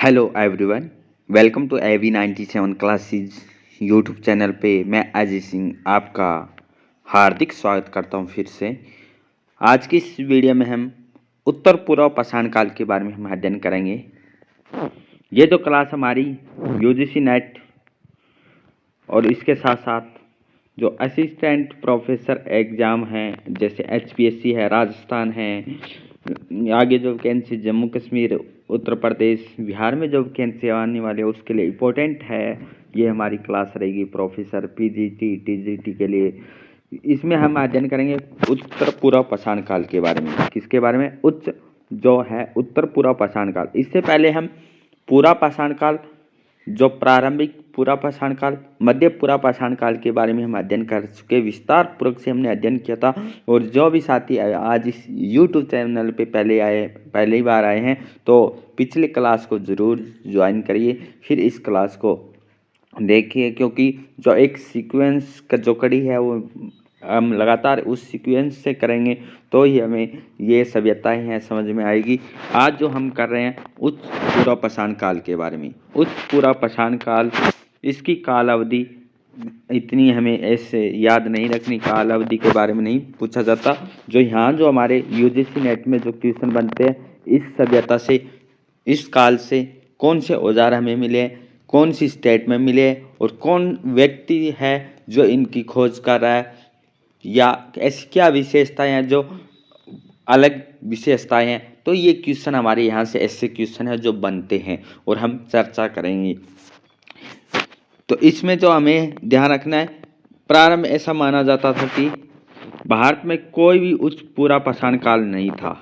Hello everyone, welcome to AV 97 classes YouTube channel पे। मैं अजय सिंह आपका हार्दिक स्वागत करता हूं फिर से। आज की इस वीडियो में हम उत्तर पूर्व पाषाण काल के बारे में हम अध्ययन करेंगे। ये जो क्लास हमारी यूजीसी नेट और इसके साथ साथ जो असिस्टेंट प्रोफेसर एग्ज़ाम हैं जैसे एचपीएससी है, राजस्थान है, आगे जो वैकेंसी जम्मू कश्मीर, उत्तर प्रदेश, बिहार में जो वैकेंसी आने वाले उसके लिए इम्पोर्टेंट है। ये हमारी क्लास रहेगी प्रोफेसर पीजीटी टीजीटी के लिए। इसमें हम अध्ययन करेंगे उत्तर पूर्व पाषाण काल के बारे में। किसके बारे में? उच्च जो है उत्तर पूर्व पाषाण काल। इससे पहले हम पूरा पाषाण काल, जो प्रारंभिक पूरा पाषाण काल, मध्य पूरा पाषाण काल के बारे में हम अध्ययन कर चुके। विस्तार पूर्वक से हमने अध्ययन किया था। और जो भी साथी आज इस YouTube चैनल पे पहली बार आए हैं तो पिछले क्लास को ज़रूर ज्वाइन करिए, फिर इस क्लास को देखिए, क्योंकि जो एक सीक्वेंस का जो कड़ी है वो हम लगातार उस सीक्वेंस से करेंगे तो ही हमें ये सभ्यताएं हैं समझ में आएगी। आज जो हम कर रहे हैं उच्च पूर्व पाषाण काल के बारे में। उच्च पूर्व पाषाण काल, इसकी काल अवधि इतनी हमें ऐसे याद नहीं रखनी, काल अवधि के बारे में नहीं पूछा जाता। जो यहाँ जो हमारे यूजीसी नेट में जो क्वेश्चन बनते हैं, इस सभ्यता से, इस काल से कौन से औजार हमें मिले, कौन सी स्टेट में मिले और कौन व्यक्ति है जो इनकी खोज कर रहा है, या ऐसी क्या विशेषताएं हैं जो अलग विशेषताएं हैं। तो ये क्वेश्चन हमारे यहाँ से ऐसे क्वेश्चन है जो बनते हैं और हम चर्चा करेंगे। तो इसमें जो हमें ध्यान रखना है, प्रारंभ ऐसा माना जाता था कि भारत में कोई भी उच्च पूरा पाषाण काल नहीं था।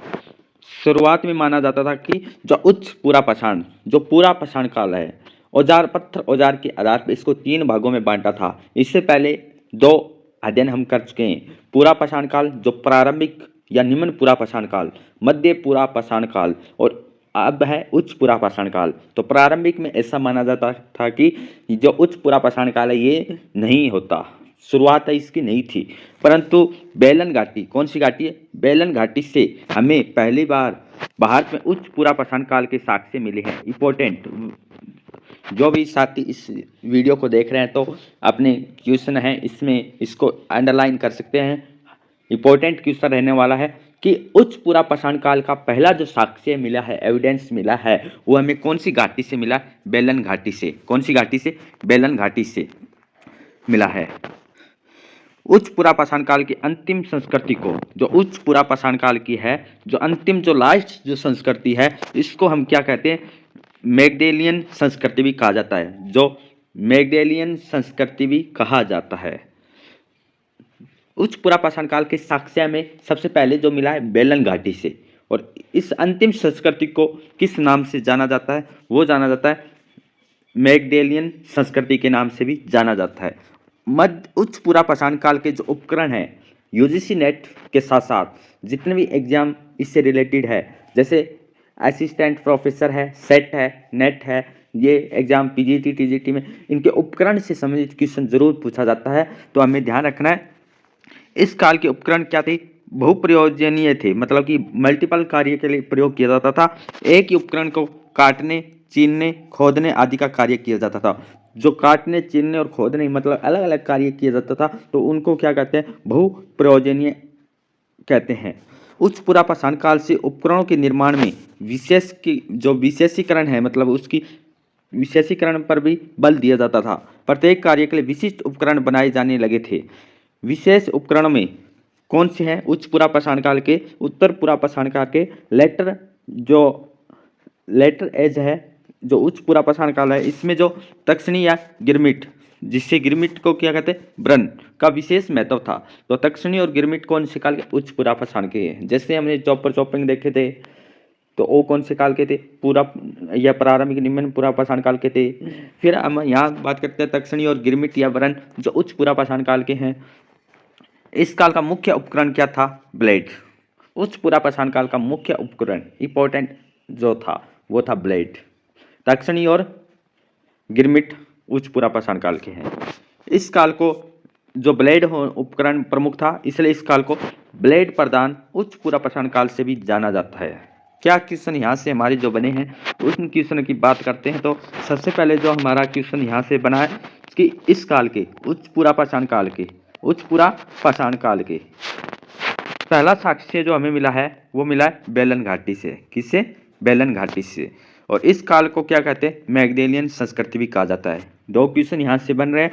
शुरुआत में माना जाता था कि जो उच्च पूरा पाषाण, जो पूरा पाषाण काल है, औजार पत्थर औजार के आधार पर इसको 3 भागों में बांटा था। इससे पहले 2 अध्ययन हम कर चुके हैं। पूरा पाषाण काल जो प्रारंभिक या निम्न पूरा पाषाण काल, मध्य पूरा पाषाण काल, और अब है उच्च पूरा पाषाण काल। तो प्रारंभिक में ऐसा माना जाता था कि जो उच्च पूरा पाषाण काल है ये नहीं होता, शुरुआत इसकी नहीं थी। परंतु बेलन घाटी, कौन सी घाटी है? बेलन घाटी से हमें पहली बार भारत में उच्च पूरा पाषाण काल के साक्ष्य मिले हैं। इंपॉर्टेंट, जो भी साथी इस वीडियो को देख रहे हैं तो अपने क्वेश्चन है इसमें इसको अंडरलाइन कर सकते हैं। इंपॉर्टेंट क्वेश्चन रहने वाला है कि उच्च पूरा पाषाण काल का पहला जो साक्ष्य मिला है, एविडेंस मिला है, वो हमें कौन सी घाटी से मिला? बेलन घाटी से। कौन सी घाटी से? बेलन घाटी से मिला है। उच्च पूरा पाषाण काल की अंतिम संस्कृति को, जो उच्च पूरा पाषाण काल की है, जो अंतिम, जो लास्ट जो संस्कृति है, इसको हम क्या कहते हैं? मैगडेलियन संस्कृति भी कहा जाता है। जो मैगडेलियन संस्कृति भी कहा जाता है। उच्च पूरा पाषाण काल के साक्ष्य में सबसे पहले जो मिला है बेलन घाटी से। और इस अंतिम संस्कृति को किस नाम से जाना जाता है? वो जाना जाता है मैगडेलियन संस्कृति के नाम से भी जाना जाता है। मध्य उच्च पूरा पाषाण काल के जो उपकरण है, यूजीसी नेट के साथ साथ जितने भी एग्जाम इससे रिलेटेड है, जैसे असिस्टेंट प्रोफेसर है, सेट है, नेट है, ये एग्जाम पीजीटी टीजीटी में इनके उपकरण से संबंधित क्वेश्चन जरूर पूछा जाता है। तो हमें ध्यान रखना है इस काल के उपकरण क्या थे? बहुप्रयोजनीय थे, मतलब कि मल्टीपल कार्य के लिए प्रयोग किया जाता था। एक ही उपकरण को काटने, चीरने, खोदने आदि का कार्य किया जाता था। जो काटने, चीरने और खोदने मतलब अलग अलग कार्य किया जाता था, तो उनको क्या कहते हैं? बहुप्रयोजनीय कहते हैं। उच्च पूरा पाषाण काल से उपकरणों के निर्माण में जो विशेषीकरण है, मतलब उसकी विशेषीकरण पर भी बल दिया जाता था। प्रत्येक कार्य के लिए विशिष्ट उपकरण बनाए जाने लगे थे। विशेष उपकरणों में कौन से हैं? उच्च पूरा पाषाण काल के, उत्तर पूरा पाषाण काल के लेटर एज है, जो उच्च पूरा पाषाण काल है, इसमें जो तक्षणी या गिरमिट, जिससे गिरमिट को क्या कहते हैं? ब्रन का विशेष महत्व था। तो तक्षणी और गिरमिट कौन से काल के? उच्च पूरा पाषाण के हैं। जैसे हमने चॉपर चॉपिंग देखे थे, तो वो कौन से काल के थे? पूरा या प्रारंभिक निम्न पूरा पाषाण काल के थे। फिर हम यहाँ बात करते हैं तक्षणी और गिरमिट या ब्रन, जो उच्च पूरा पाषाण काल के हैं। इस काल का मुख्य उपकरण क्या था? ब्लेड। उच्च पूरा पाषाण काल का मुख्य उपकरण इंपॉर्टेंट जो था वो था ब्लेड। तक्षणी और गिरमिट उच्च पूरा पाषाण काल के हैं। इस काल को जो ब्लेड उपकरण प्रमुख था, इसलिए इस काल को ब्लेड प्रधान उच्च पूरा पाषाण काल से भी जाना जाता है। क्या क्वेश्चन यहाँ से हमारे जो बने हैं उन क्वेश्चन की बात करते हैं। तो सबसे पहले जो हमारा क्वेश्चन यहाँ से बना है कि इस काल के उच्च पुरा पाषाण काल के पहला साक्ष्य जो हमें मिला है वो मिला है बेलन घाटी से। किससे? बेलन घाटी से। और इस काल को क्या कहते हैं? मैगडेलियन संस्कृति भी कहा जाता है। दो क्वेश्चन यहाँ से बन रहे हैं।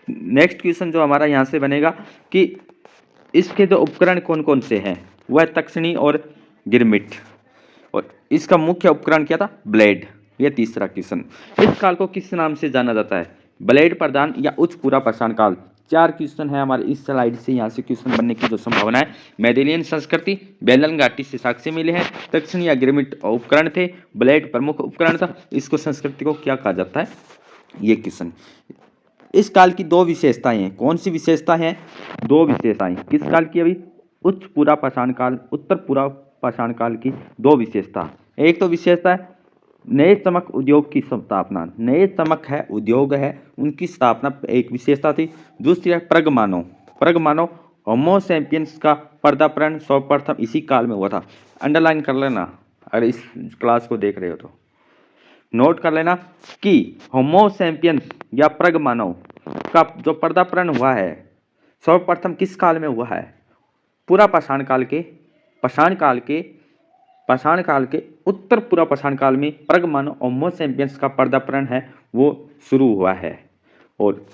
नेक्स्ट क्वेश्चन जो हमारा यहाँ से बनेगा कि इसके जो उपकरण कौन कौन से हैं, वह तक्षणी और गिरमिट, और इसका मुख्य उपकरण क्या था? ब्लेड। यह तीसरा क्वेश्चन। इस काल को किस नाम से जाना जाता है? ब्लेड प्रदान या उच्च पुरा पाषाण काल। 4 क्वेश्चन है हमारे इस स्लाइड से, यहाँ से क्वेश्चन बनने की जो संभावना है। मैगडेलियन संस्कृति, बेलन घाटी से साक्ष्य मिले हैं, तक्षणी या गिरमिट उपकरण थे, ब्लेड प्रमुख उपकरण था। इसको संस्कृति को क्या कहा जाता है? ये क्वेश्चन। इस काल की 2 विशेषताएं हैं। कौन सी विशेषता है? 2 विशेषताएं। किस काल की? अभी उच्च पुरा पाषाण काल, उत्तर पुरा पाषाण काल की 2 विशेषता। एक तो विशेषता है नए चमक उद्योग की स्थापना। नए चमक है, उद्योग है, उनकी स्थापना एक विशेषता थी। दूसरी है प्रगमानव होमो सैपियंस का पर्दापरण सर्वप्रथम इसी काल में हुआ था। अंडरलाइन कर लेना अगर इस क्लास को देख रहे हो तो नोट कर लेना कि होमो सैपियंस या प्रगमानव का जो पर्दापरण हुआ है सर्वप्रथम किस काल में हुआ है? पूरा पाषाण काल के उत्तर पूरा पाषाण काल में प्रगमानव होमो सैपियंस का पर्दापरण है वो शुरू हुआ है। और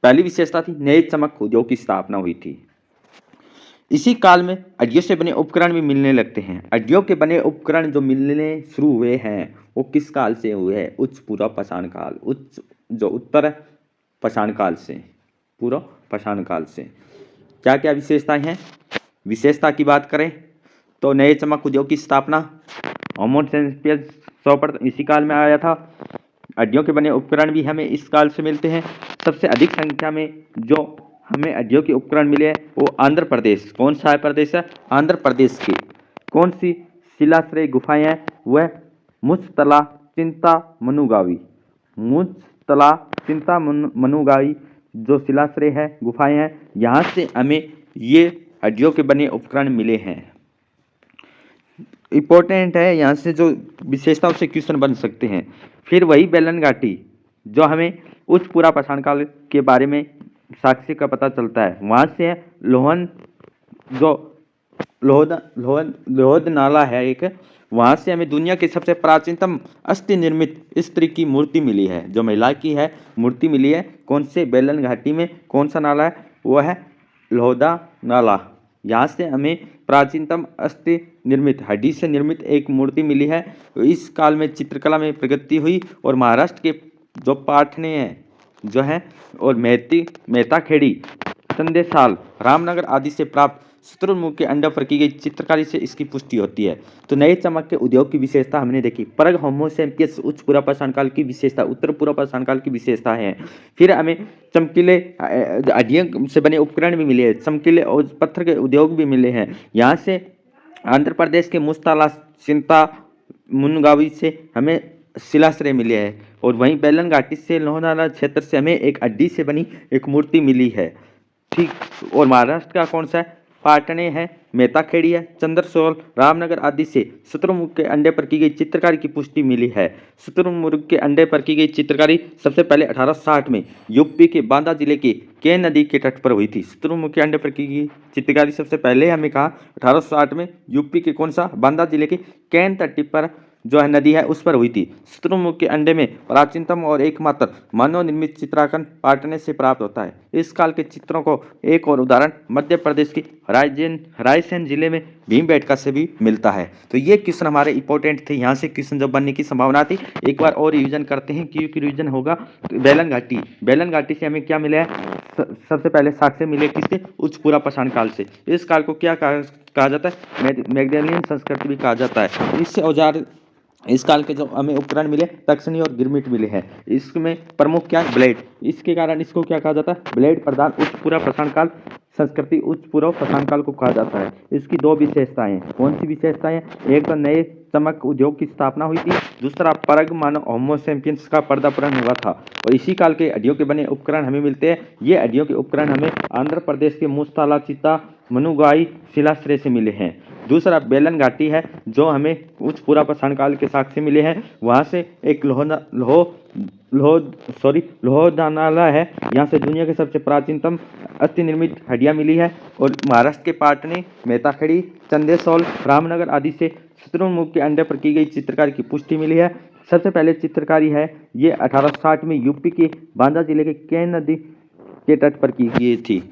पहली विशेषता थी नए चमक उद्योग की स्थापना हुई थी। इसी काल में अड्डियों से बने उपकरण भी मिलने लगते हैं। अड्डियों के बने उपकरण जो मिलने शुरू हुए हैं वो किस काल से हुए हैं? उच्च पूरा पाषाण काल, उत्तर पाषाण काल से, पूरा पाषाण काल से। क्या क्या विशेषताएं हैं? विशेषता की बात करें तो नए चमक उद्योग की स्थापना, होमो सैपियंस सर्वप्रथम इसी काल में आया था। अड्डियों के बने उपकरण भी हमें इस काल से मिलते हैं। सबसे अधिक संख्या में जो हमें अड्डियों के उपकरण मिले हैं वो आंध्र प्रदेश। कौन सा प्रदेश है? आंध्र प्रदेश की कौन सी शिलाश्रय गुफाएं हैं? वह मुचतला चिंता मनुगावी जो शिलाश्रय है, गुफाएं हैं, यहाँ से हमें ये हड्डियों के बने उपकरण मिले हैं। इंपॉर्टेंट है, यहाँ से जो विशेषताओं से क्वेश्चन बन सकते हैं। फिर वही बेलन घाटी जो हमें उच्च पूरा पाषाण काल के बारे में साक्ष्य का पता चलता है, वहाँ से लोहद नाला है एक, वहाँ से हमें दुनिया की सबसे प्राचीनतम अस्थि निर्मित स्त्री की मूर्ति मिली है, जो महिला की है मूर्ति मिली है। कौन से? बेलन घाटी में। कौन सा नाला है? वो है लोहदा नाला। यहाँ से हमें प्राचीनतम अस्थि निर्मित हड्डी से निर्मित एक मूर्ति मिली है। इस काल में चित्रकला में प्रगति हुई और महाराष्ट्र के जो पाटने हैं जो है और मेहता खेड़ी, संदेशाल, रामनगर आदि से प्राप्त शुतुरमुर्ग के अंडों पर की गई चित्रकारी से इसकी पुष्टि होती है। तो नए चमक के उद्योग की विशेषता हमने देखी। परग होमो सैपियंस उच्च पूरा पाषाण काल की विशेषता, उत्तर पूरा पाषाण काल की विशेषता है। फिर हमें चमकीले हड्डियों से बने उपकरण भी मिले हैं, चमकीले और पत्थर के उद्योग भी मिले हैं। यहाँ से आंध्र प्रदेश के मुस्ताला चिंता मुनगावी से हमें शिलाश्रय मिले हैं और वहीं बेलन घाटी से लोहनाला क्षेत्र से हमें एक हड्डी से बनी एक मूर्ति मिली है। ठीक। और महाराष्ट्र का कौन सा है? पाटने है, मेहताखेड़ी है, चंद्रसोल, रामनगर आदि से शुतुरमुर्ग के अंडे पर की गई चित्रकारी की पुष्टि मिली है। शुतुरमुर्ग के अंडे पर की गई चित्रकारी सबसे पहले 1860 में यूपी के बांदा जिले के केन नदी के तट पर हुई थी। शुतुरमुर्ग के अंडे पर की गई चित्रकारी सबसे पहले हमें कहा 1860 में यूपी के कौन सा? बांदा जिले के केन तट पर जो है नदी है उस पर हुई थी। शुतुरमुर्ग के अंडे में प्राचीनतम और एकमात्र मानव निर्मित चित्रांकन पाटने से प्राप्त होता है। इस काल के चित्रों को एक और उदाहरण मध्य प्रदेश की रायसेन जिले में भीमबेटका से भी मिलता है। तो ये क्वेश्चन हमारे इंपॉर्टेंट थे, यहाँ से क्वेश्चन जब बनने की संभावना थी। एक बार और रिविजन करते हैं क्योंकि रिविजन होगा। बेलन घाटी से हमें क्या मिला है? सबसे पहले साक्ष्य मिले किससे? उच्च पूरा पाषाण काल से। इस काल को क्या कहा जाता है? मैगडेलियन संस्कृति भी कहा जाता है। इससे औजार इस काल के जो हमें उपकरण मिले तक्षणी और गिरमिट मिले हैं। इसमें प्रमुख क्या है? ब्लेड। इसके कारण इसको क्या कहा जाता है? ब्लेड प्रधान उच्च पूरा पाषाण काल संस्कृति, उच्च पूर्व पाषाण काल को कहा जाता है। इसकी 2 विशेषताएं हैं। कौन सी विशेषताएं? एक तो नए चमक उद्योग की स्थापना हुई थी। दूसरा, परग मानव होमो सैपियंस का पर्दापण हुआ था और इसी काल के हड्डियों के बने उपकरण हमें मिलते हैं। ये हड्डियों के उपकरण हमें आंध्र प्रदेश के मुस्ताला चिता मनुगाई शिलाश्रय से मिले हैं। दूसरा, बेलन घाटी है जो हमें उच्च पुरापाषाण काल के साक्ष्य मिले हैं। वहाँ से एक लोहदानाला है, यहाँ से दुनिया के सबसे प्राचीनतम अस्थि निर्मित हड्डियाँ मिली है। और महाराष्ट्र के पाटने, मेहताखड़ी, चंदेसौल, रामनगर आदि से शत्रुमुख के अंडे पर की गई चित्रकारी की पुष्टि मिली है। सबसे पहले चित्रकारी है ये 1860 में यूपी के बांदा जिले के केन नदी के तट पर की गई थी।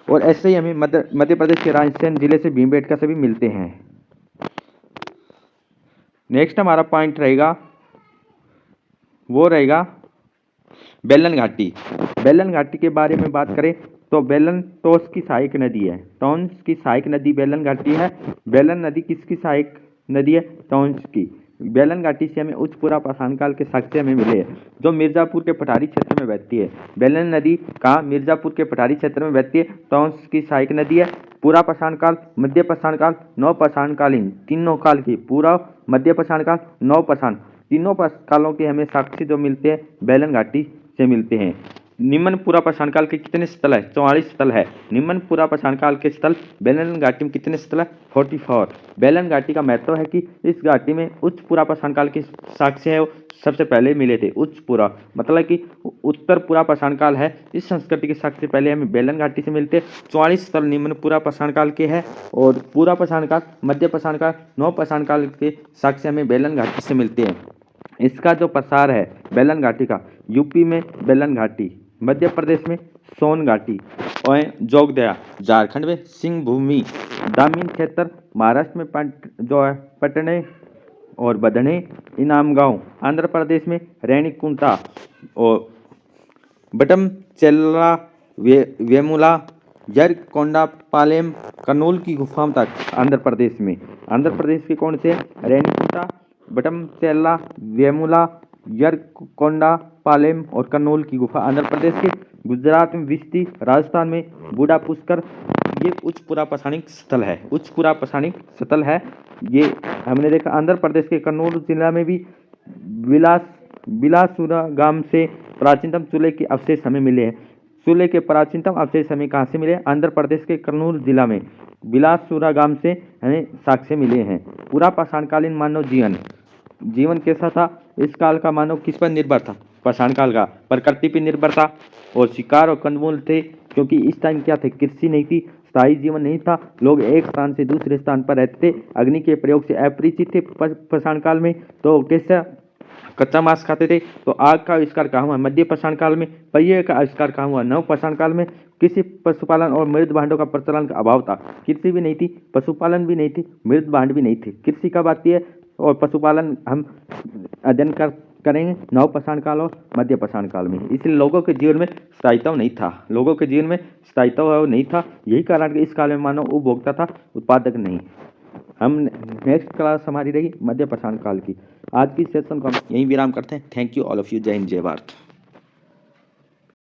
और ऐसे ही हमें मध्य प्रदेश के रायसेन जिले से भीमबेटका से भी मिलते हैं। नेक्स्ट हमारा पॉइंट रहेगा वो रहेगा बेलन घाटी। बेलन घाटी के बारे में बात करें तो बेलन टोंस की सहायक नदी है। टोंस की सहायक नदी बेलन घाटी है। बेलन नदी किसकी सहायक नदी है? टोंस की। बेलन घाटी से हमें उच्च पुरापाषाण काल के साक्ष्य हमें मिले हैं जो मिर्जापुर के पठारी क्षेत्र में बहती है। बेलन नदी कहाँ? मिर्जापुर के पठारी क्षेत्र में बहती है। टोंस की सहायक नदी है। पुरापाषाण काल, मध्यपाषाण काल, नवपाषाणकालीन तीनों काल की, पूरा, मध्यपाषाण काल, नवपाषाण, तीनों कालों के हमें साक्ष्य जो मिलते हैं बेलन घाटी से मिलते हैं। निम्न पुरापाषाण काल के कितने स्थल है? 44 स्थल है। निम्न पुरापाषाण काल के स्थल बेलन घाटी में कितने स्थल है? 44। बेलन घाटी का महत्व है कि इस घाटी में उच्च पुरापाषाण काल के साक्ष्य है वो सबसे पहले मिले थे। उच्च पुरा मतलब कि उत्तर पुरापाषाण काल है, इस संस्कृति के साक्ष्य पहले हमें बेलन घाटी से मिलते हैं। 44 स्थल निम्न पुरापाषाण काल के हैं और पुरापाषाण काल, मध्यपाषाण काल, नवपाषाण काल के साक्ष्य हमें बेलन घाटी से मिलते हैं। इसका जो प्रसार है बेलन घाटी का, यूपी में बेलन घाटी, मध्य प्रदेश में सोन घाटी और जोगदया, झारखंड में सिंह भूमि, ग्रामीण क्षेत्र महाराष्ट्र में जो है पटने और बधने, इनाम गांव, आंध्र प्रदेश में रेणिकुंटा और बटम चेल्ला, वेमुला, यरकोंडापालेम, कर्नूल की गुफाओं तक आंध्र प्रदेश में। आंध्र प्रदेश के कौन से? रेणिकुंटा, बटम चेल्ला, वेमुला, यरकोंडापालेम और कर्नूल की गुफा आंध्र प्रदेश के। गुजरात में विस्ती, राजस्थान में बूढ़ा पुष्कर, ये उच्च पुरापाषाणिक स्थल है। उच्च पुरापाषाणिक स्थल है ये हमने देखा। आंध्र प्रदेश के कर्नूल जिला में भी बिलासुरा गांव से प्राचीनतम चूल्हे के अवशेष हमें मिले हैं। चूल्हे के प्राचीनतम अवशेष हमें कहाँ से मिले? आंध्र प्रदेश के कर्नूल जिला में बिलासुरा गांव से हमें साक्ष्य मिले हैं। पुरापाषाणकालीन मानव जीवन कैसा था? इस काल का मानव किस पर निर्भर था? पाषाण काल का प्रकृति पर निर्भर था और शिकार और कंदमूल थे, क्योंकि इस टाइम क्या थे? कृषि नहीं थी, स्थायी जीवन नहीं था, लोग एक स्थान से दूसरे स्थान पर रहते थे, अग्नि के प्रयोग से अपरिचित थे पाषाण काल में, तो कैसा कच्चा मांस खाते थे। तो आग का आविष्कार कहाँ हुआ? मध्य पाषाण काल में। पहिए का आविष्कार कहाँ हुआ? नव पाषाण काल में। कृषि, पशुपालन और मृद भांडों का प्रचलन का अभाव था। कृषि भी नहीं थी, पशुपालन भी नहीं थी, मृद भांड भी नहीं थे। कृषि कब आती है और पशुपालन हम अध्ययन करेंगे नवपाषाण काल और मध्य पाषाण काल में। इसलिए लोगों के जीवन में स्थायित्व नहीं था, लोगों के जीवन में स्थायित्व नहीं था। यही कारण कि इस काल में मानव उपभोक्ता था, उत्पादक नहीं। हम नेक्स्ट क्लास हमारी रही मध्य पाषाण काल की। आज की सेशन को हम यहीं विराम करते हैं। Thank you all of you. जय हिंद, जय भारत।